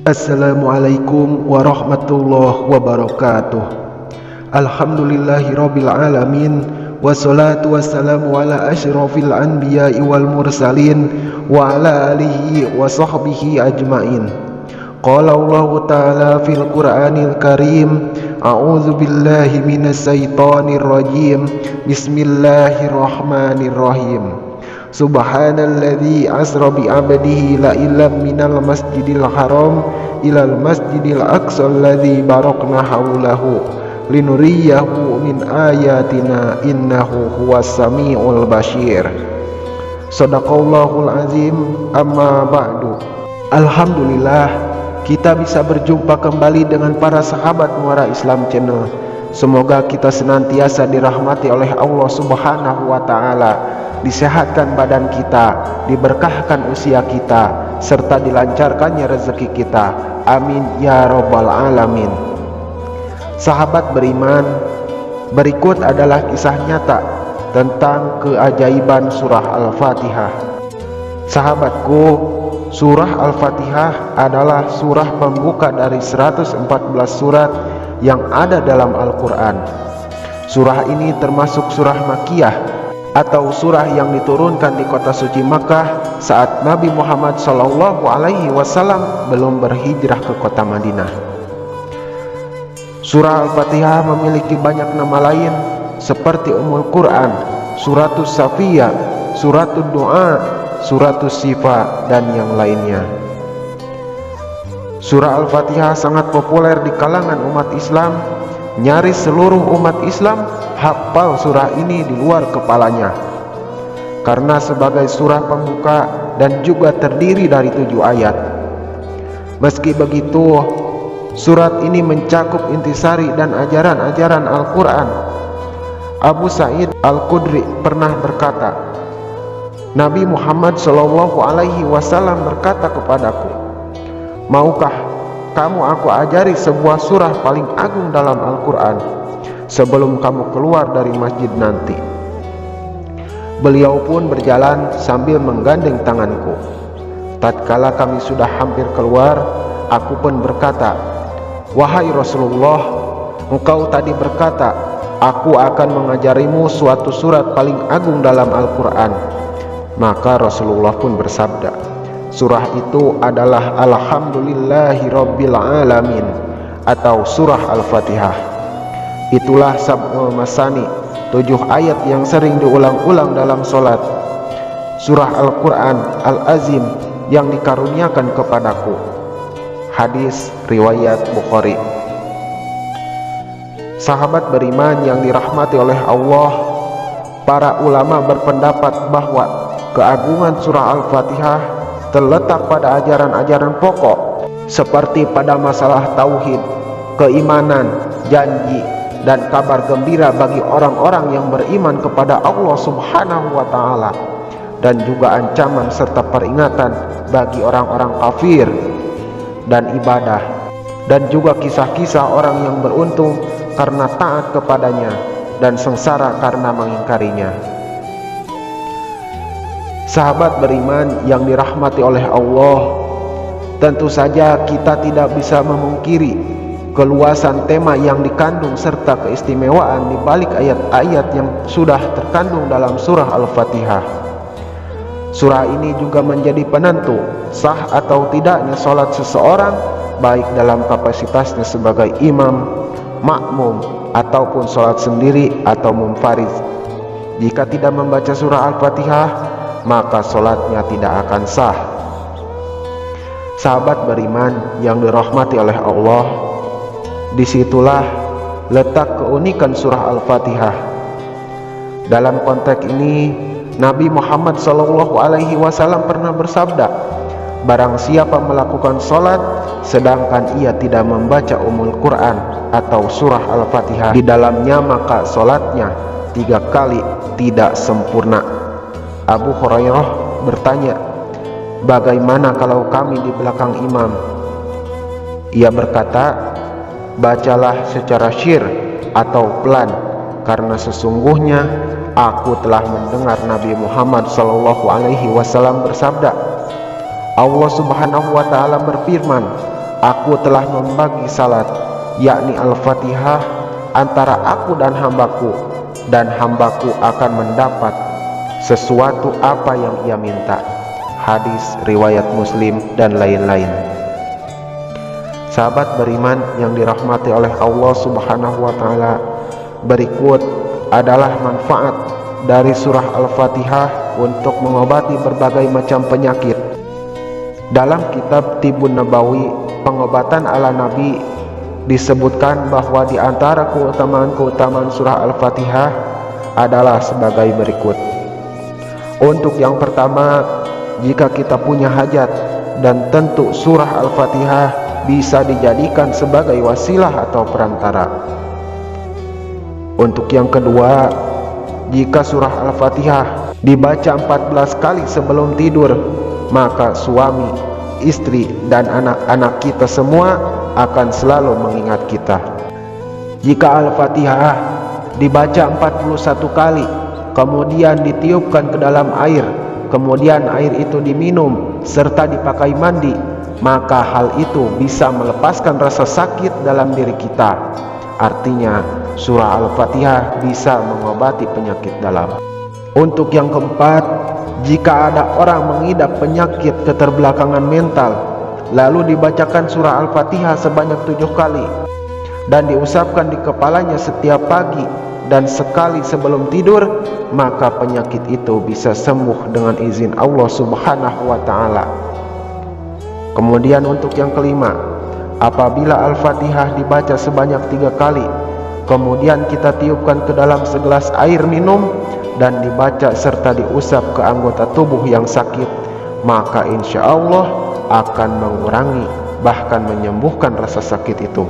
Assalamualaikum warahmatullahi wabarakatuh. Alhamdulillahirabbil alamin, wassalatu wassalamu ala asyrafil anbiya'i wal mursalin wa ala alihi wa sahbihi ajmain. Qala Allah ta'ala fil Qur'anil Karim, a'udzu billahi minasy syaithanir rajim. Bismillahirrahmanirrahim. Subhanalladzi asra bi 'abdihi lailam minal masjidil haram ilal masjidil aqsa alladzi barakna haulahu linuriyahu min ayatina innahu huwas samiul basyir. Shadaqallahul azim. Amma ba'du. Alhamdulillah, kita bisa berjumpa kembali dengan para sahabat Muara Islam Channel. Semoga kita senantiasa dirahmati oleh Allah Subhanahu wa ta'ala, disehatkan badan kita, diberkahkan usia kita, serta dilancarkannya rezeki kita. Amin ya rabbal alamin. Sahabat beriman, berikut adalah kisah nyata tentang keajaiban surah Al-Fatihah. Sahabatku, surah Al-Fatihah adalah surah pembuka dari 114 surat yang ada dalam Al-Quran. Surah ini termasuk surah Makkiyah atau surah yang diturunkan di kota suci Makkah saat Nabi Muhammad SAW belum berhijrah ke kota Madinah. Surah Al-Fatihah memiliki banyak nama lain seperti Ummul Quran, Suratus Safiyah, Suratul Du'a, Suratus Sifa, dan yang lainnya. Surah Al-Fatihah sangat populer di kalangan umat Islam. Nyaris seluruh umat Islam hafal surah ini di luar kepalanya, karena sebagai surah pembuka dan juga terdiri dari 7 ayat. Meski begitu, surat ini mencakup intisari dan ajaran-ajaran Al-Quran. Abu Sa'id Al-Khudri pernah berkata, Nabi Muhammad SAW berkata kepadaku, maukah kamu aku ajari sebuah surah paling agung dalam Al-Quran sebelum kamu keluar dari masjid nanti? Beliau pun berjalan sambil menggandeng tanganku. Tatkala kami sudah hampir keluar, aku pun berkata, wahai Rasulullah, engkau tadi berkata, aku akan mengajarimu suatu surat paling agung dalam Al-Quran. Maka Rasulullah pun bersabda, surah itu adalah Alhamdulillahirabbil alamin atau surah Al-Fatihah. Itulah sab'ul masani, 7 ayat yang sering diulang-ulang dalam solat. Surah Al-Quran Al-Azim yang dikaruniakan kepadaku. Hadis riwayat Bukhari. Sahabat beriman yang dirahmati oleh Allah, para ulama berpendapat bahwa keagungan surah Al-Fatihah terletak pada ajaran-ajaran pokok seperti pada masalah tauhid, keimanan, janji, dan kabar gembira bagi orang-orang yang beriman kepada Allah Subhanahu wa ta'ala, dan juga ancaman serta peringatan bagi orang-orang kafir, dan ibadah, dan juga kisah-kisah orang yang beruntung karena taat kepadanya dan sengsara karena mengingkarinya. Sahabat beriman yang dirahmati oleh Allah, tentu saja kita tidak bisa memungkiri keluasan tema yang dikandung serta keistimewaan di balik ayat-ayat yang sudah terkandung dalam surah Al-Fatihah. Surah ini juga menjadi penentu sah atau tidaknya sholat seseorang, baik dalam kapasitasnya sebagai imam, makmum, ataupun sholat sendiri atau munfarid. Jika tidak membaca surah Al-Fatihah, maka sholatnya tidak akan sah. Sahabat beriman yang dirahmati oleh Allah, disitulah letak keunikan surah Al-Fatihah. Dalam konteks ini, Nabi Muhammad SAW pernah bersabda, barang siapa melakukan sholat sedangkan ia tidak membaca Ummul Quran atau surah Al-Fatihah di dalamnya, maka sholatnya 3 kali tidak sempurna. Abu Hurairah bertanya, bagaimana kalau kami di belakang imam? Ia berkata, bacalah secara syir atau pelan, karena sesungguhnya aku telah mendengar Nabi Muhammad SAW bersabda, Allah Subhanahu wa ta'ala berfirman, aku telah membagi salat, yakni Al-Fatihah, antara aku dan hambaku akan mendapat sesuatu apa yang ia minta. Hadis riwayat Muslim dan lain-lain. Sahabat beriman yang dirahmati oleh Allah Subhanahu wa taala, berikut adalah manfaat dari surah Al-Fatihah untuk mengobati berbagai macam penyakit. Dalam kitab Tibun Nabawi, pengobatan ala Nabi, disebutkan bahwa di antara keutamaan-keutamaan surah Al-Fatihah adalah sebagai berikut. Untuk yang pertama, jika kita punya hajat, dan tentu surah Al-Fatihah bisa dijadikan sebagai wasilah atau perantara. Untuk yang kedua, jika surah Al-Fatihah dibaca 14 kali sebelum tidur, maka suami, istri, dan anak-anak kita semua akan selalu mengingat kita. Jika Al-Fatihah dibaca 41 kali, kemudian ditiupkan ke dalam air, kemudian air itu diminum serta dipakai mandi, maka hal itu bisa melepaskan rasa sakit dalam diri kita. Artinya surah Al-Fatihah bisa mengobati penyakit dalam. Untuk yang keempat, jika ada orang mengidap penyakit keterbelakangan mental, lalu dibacakan surah Al-Fatihah sebanyak 7 kali dan diusapkan di kepalanya setiap pagi dan sekali sebelum tidur, maka penyakit itu bisa sembuh dengan izin Allah Subhanahu wa taala. Kemudian untuk yang kelima, apabila Al-Fatihah dibaca sebanyak 3 kali, kemudian kita tiupkan ke dalam segelas air minum dan dibaca serta diusap ke anggota tubuh yang sakit, maka insya Allah akan mengurangi bahkan menyembuhkan rasa sakit itu.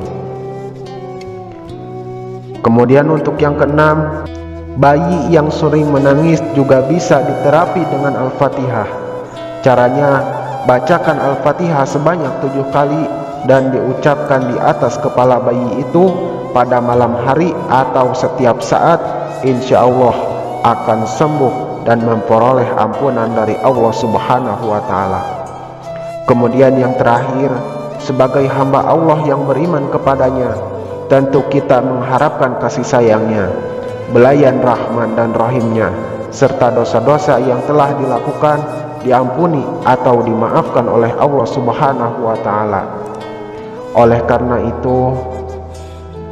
Kemudian untuk yang keenam, bayi yang sering menangis juga bisa diterapi dengan Al-Fatihah. Caranya, bacakan Al-Fatihah sebanyak 7 kali dan diucapkan di atas kepala bayi itu pada malam hari atau setiap saat, insya Allah akan sembuh dan memperoleh ampunan dari Allah Subhanahu wa taala. Kemudian yang terakhir, sebagai hamba Allah yang beriman kepadanya, tentu kita mengharapkan kasih sayangnya, belayan Rahman dan Rahimnya, serta dosa-dosa yang telah dilakukan diampuni atau dimaafkan oleh Allah Subhanahu wa taala. Oleh karena itu,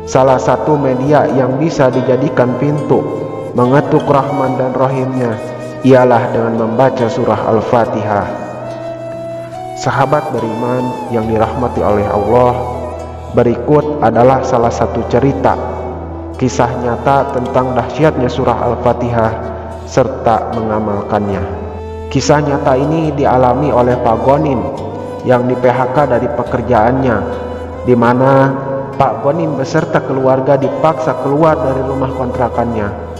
salah satu media yang bisa dijadikan pintu mengetuk Rahman dan Rahimnya ialah dengan membaca surah Al-Fatihah. Sahabat beriman yang dirahmati oleh Allah, berikut adalah salah satu cerita kisah nyata tentang dahsyatnya surah Al-Fatihah serta mengamalkannya. Kisah nyata ini dialami oleh Pak Gonim yang di PHK dari pekerjaannya, di mana Pak Gonim beserta keluarga dipaksa keluar dari rumah kontrakannya.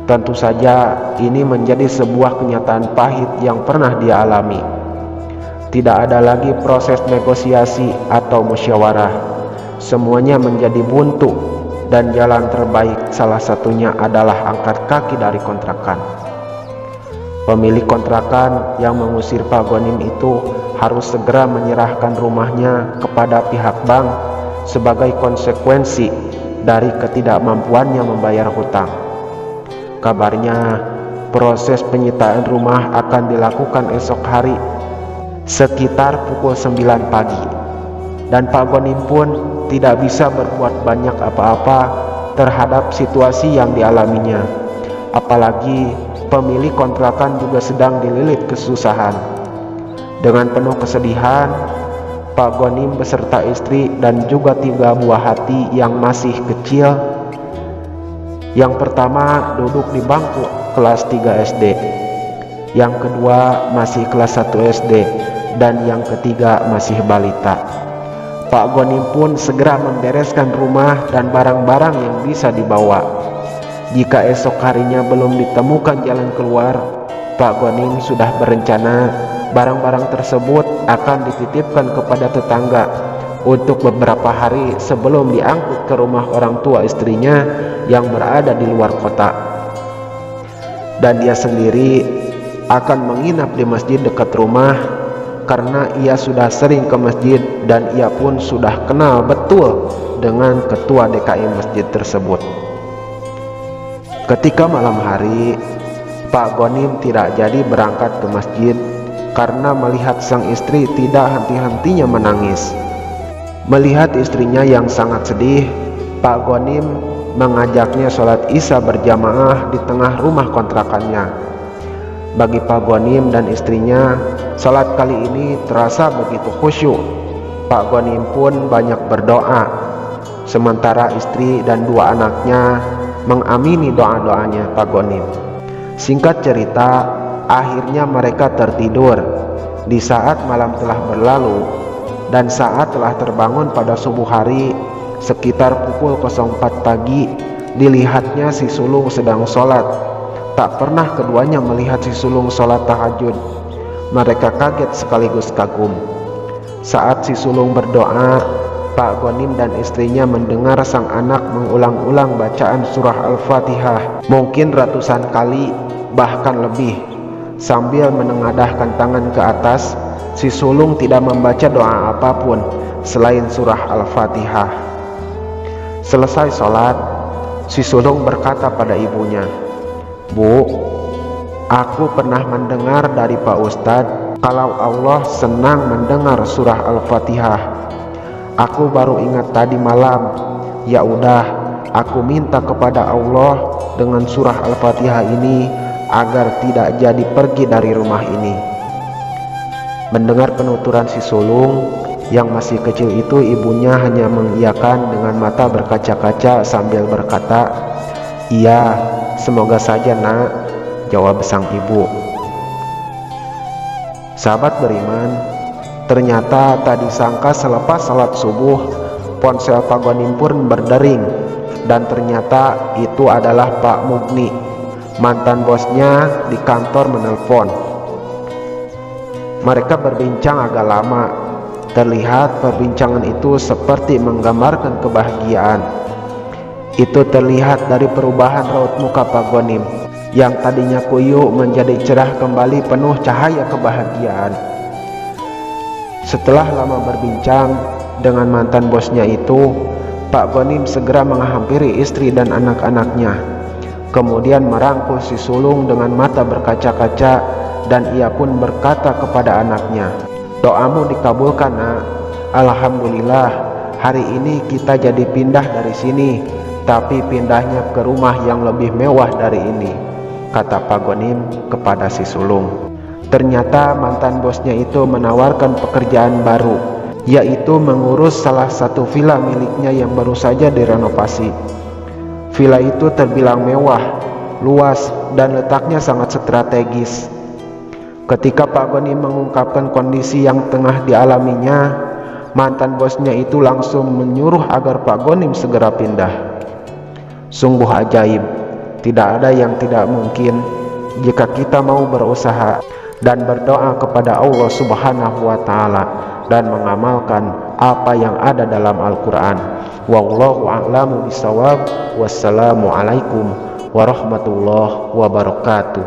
Tentu saja ini menjadi sebuah kenyataan pahit yang pernah dia alami. Tidak ada lagi proses negosiasi atau musyawarah. Semuanya menjadi buntu dan jalan terbaik salah satunya adalah angkat kaki dari kontrakan. Pemilik kontrakan yang mengusir Pak Gonim itu harus segera menyerahkan rumahnya kepada pihak bank sebagai konsekuensi dari ketidakmampuannya membayar hutang. Kabarnya proses penyitaan rumah akan dilakukan esok hari sekitar pukul 9 pagi, dan Pak Gonim pun tidak bisa berbuat banyak apa-apa terhadap situasi yang dialaminya. Apalagi pemilik kontrakan juga sedang dililit kesusahan. Dengan penuh kesedihan, Pak Gonim beserta istri dan juga 3 buah hati yang masih kecil. Yang pertama duduk di bangku kelas 3 SD, yang kedua masih kelas 1 SD, dan yang ketiga masih balita. Pak Gonim pun segera membereskan rumah dan barang-barang yang bisa dibawa. Jika esok harinya belum ditemukan jalan keluar, Pak Gonim sudah berencana barang-barang tersebut akan dititipkan kepada tetangga untuk beberapa hari sebelum diangkut ke rumah orang tua istrinya yang berada di luar kota. Dan dia sendiri akan menginap di masjid dekat rumah karena ia sudah sering ke masjid dan ia pun sudah kenal betul dengan ketua DKI masjid tersebut. Ketika malam hari, Pak Gonim tidak jadi berangkat ke masjid karena melihat sang istri tidak henti-hentinya menangis. Melihat istrinya yang sangat sedih, Pak Gonim mengajaknya sholat Isya berjamaah di tengah rumah kontrakannya. Bagi Pak Gonim dan istrinya, sholat kali ini terasa begitu khusyuk. Pak Gonim pun banyak berdoa, sementara istri dan dua anaknya mengamini doa-doanya Pak Gonim. Singkat cerita, akhirnya mereka tertidur di saat malam telah berlalu, dan saat telah terbangun pada subuh hari sekitar pukul 04 pagi, dilihatnya si sulung sedang sholat. Tak pernah keduanya melihat si sulung sholat tahajud. Mereka kaget sekaligus kagum. Saat si sulung berdoa, Pak Gonim dan istrinya mendengar sang anak mengulang-ulang bacaan surah Al-Fatihah mungkin ratusan kali, bahkan lebih. Sambil menengadahkan tangan ke atas, si sulung tidak membaca doa apapun selain surah Al-Fatihah. Selesai sholat, si sulung berkata pada ibunya, "Bu, aku pernah mendengar dari Pak Ustadz kalau Allah senang mendengar surah Al-Fatihah. Aku baru ingat tadi malam. Ya udah, aku minta kepada Allah dengan surah Al-Fatihah ini agar tidak jadi pergi dari rumah ini." Mendengar penuturan si sulung yang masih kecil itu, ibunya hanya mengiyakan dengan mata berkaca-kaca sambil berkata, "Iya, semoga saja nak," jawab sang ibu. Sahabat beriman, ternyata tak disangka selepas salat subuh, ponsel Pak Gonim pun berdering, dan ternyata itu adalah Pak Mugni, mantan bosnya di kantor, menelpon. Mereka berbincang agak lama. Terlihat perbincangan itu seperti menggambarkan kebahagiaan. Itu terlihat dari perubahan raut muka Pak Gonim yang tadinya kuyuk menjadi cerah kembali, penuh cahaya kebahagiaan. Setelah lama berbincang dengan mantan bosnya itu, Pak Gonim segera menghampiri istri dan anak-anaknya, kemudian merangkul si sulung dengan mata berkaca-kaca, dan ia pun berkata kepada anaknya, "Doamu dikabulkan, nak. Alhamdulillah, hari ini kita jadi pindah dari sini, tapi pindahnya ke rumah yang lebih mewah dari ini," kata Pak Gonim kepada si sulung. Ternyata mantan bosnya itu menawarkan pekerjaan baru, yaitu mengurus salah satu villa miliknya yang baru saja direnovasi. Villa itu terbilang mewah, luas, dan letaknya sangat strategis. Ketika Pak Gonim mengungkapkan kondisi yang tengah dialaminya, mantan bosnya itu langsung menyuruh agar Pak Gonim segera pindah. Sungguh ajaib, tidak ada yang tidak mungkin jika kita mau berusaha dan berdoa kepada Allah Subhanahu wa Ta'ala dan mengamalkan apa yang ada dalam Al-Quran. Wallahu a'lamu bishawab. Wassalamualaikum warahmatullahi wabarakatuh.